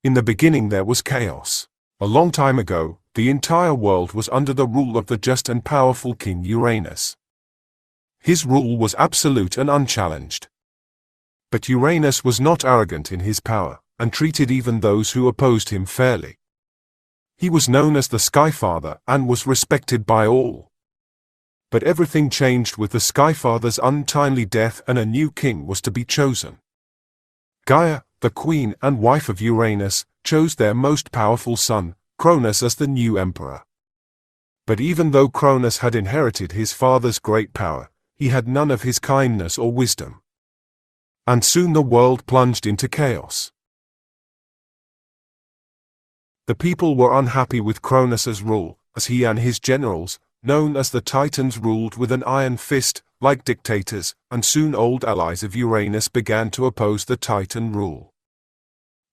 In the beginning there was chaos. A long time ago, the entire world was under the rule of the just and powerful King Uranus. His rule was absolute and unchallenged. But Uranus was not arrogant in his power, and treated even those who opposed him fairly. He was known as the Skyfather and was respected by all. But everything changed with the Skyfather's untimely death, and a new king was to be chosen. Gaia, the queen and wife of Uranus, chose their most powerful son, Cronus, as the new emperor. But even though Cronus had inherited his father's great power, he had none of his kindness or wisdom. And soon the world plunged into chaos. The people were unhappy with Cronus's rule, as he and his generals, known as the Titans, ruled with an iron fist, like dictators, and soon old allies of Uranus began to oppose the Titan rule.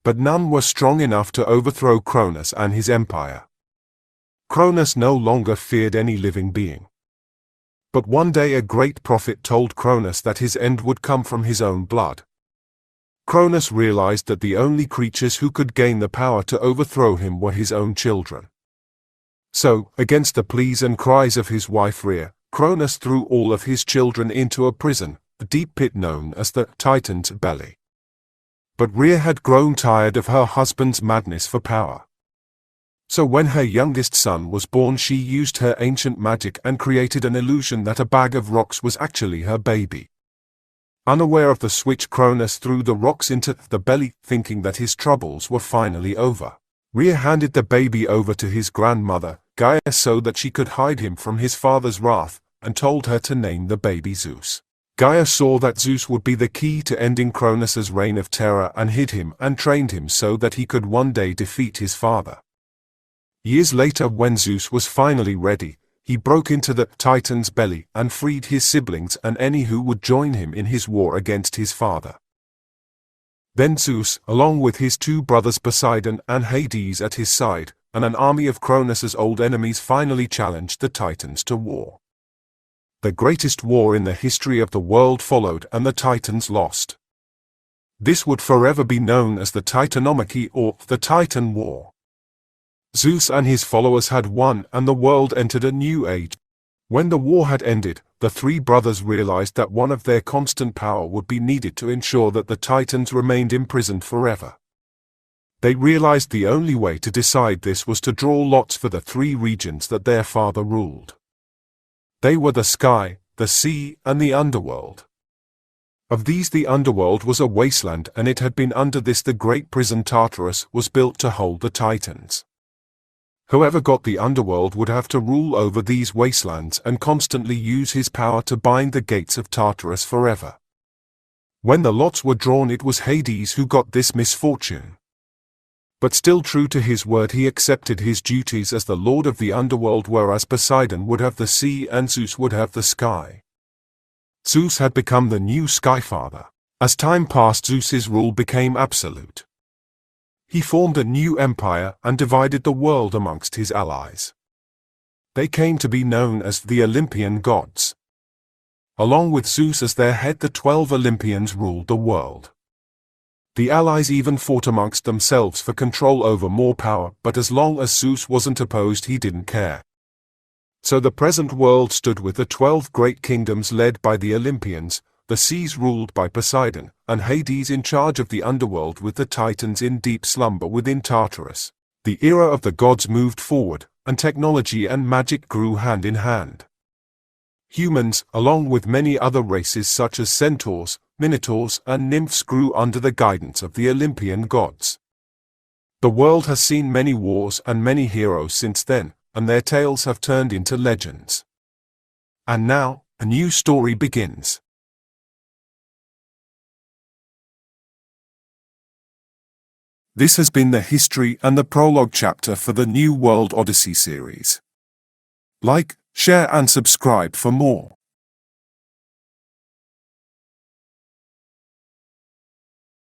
But none were strong enough to overthrow Cronus and his empire. Cronus no longer feared any living being. But one day a great prophet told Cronus that his end would come from his own blood. Cronus realized that the only creatures who could gain the power to overthrow him were his own children. So, against the pleas and cries of his wife Rhea, Cronus threw all of his children into a prison, a deep pit known as the Titan's belly. But Rhea had grown tired of her husband's madness for power. So when her youngest son was born, she used her ancient magic and created an illusion that a bag of rocks was actually her baby. Unaware of the switch, Cronus threw the rocks into the belly, thinking that his troubles were finally over. Rhea handed the baby over to his grandmother, Gaia, so that she could hide him from his father's wrath, and told her to name the baby Zeus. Gaia saw that Zeus would be the key to ending Cronus's reign of terror and hid him and trained him so that he could one day defeat his father. Years later, when Zeus was finally ready, he broke into the Titan's belly and freed his siblings and any who would join him in his war against his father. Then Zeus, along with his two brothers Poseidon and Hades at his side, and an army of Cronus's old enemies, finally challenged the Titans to war. The greatest war in the history of the world followed, and the Titans lost. This would forever be known as the Titanomachy, or the Titan War. Zeus and his followers had won, and the world entered a new age. When the war had ended, the three brothers realized that one of their constant power would be needed to ensure that the Titans remained imprisoned forever. They realized the only way to decide this was to draw lots for the three regions that their father ruled. They were the sky, the sea, and the underworld. Of these, the underworld was a wasteland, and it had been under this the great prison Tartarus was built to hold the Titans. Whoever got the underworld would have to rule over these wastelands and constantly use his power to bind the gates of Tartarus forever. When the lots were drawn, it was Hades who got this misfortune. But still true to his word, he accepted his duties as the lord of the underworld, whereas Poseidon would have the sea and Zeus would have the sky. Zeus had become the new Skyfather. As time passed, Zeus's rule became absolute. He formed a new empire and divided the world amongst his allies. They came to be known as the Olympian gods. Along with Zeus as their head, the 12 Olympians ruled the world. The allies even fought amongst themselves for control over more power, but as long as Zeus wasn't opposed, he didn't care. So the present world stood with the 12 great kingdoms led by the Olympians, the seas ruled by Poseidon, and Hades in charge of the underworld, with the Titans in deep slumber within Tartarus. The era of the gods moved forward, and technology and magic grew hand in hand. Humans, along with many other races such as centaurs, minotaurs, and nymphs, grew under the guidance of the Olympian gods. The world has seen many wars and many heroes since then, and their tales have turned into legends. And now, a new story begins. This has been the history and the prologue chapter for the New World Odyssey series. Like, share and subscribe for more.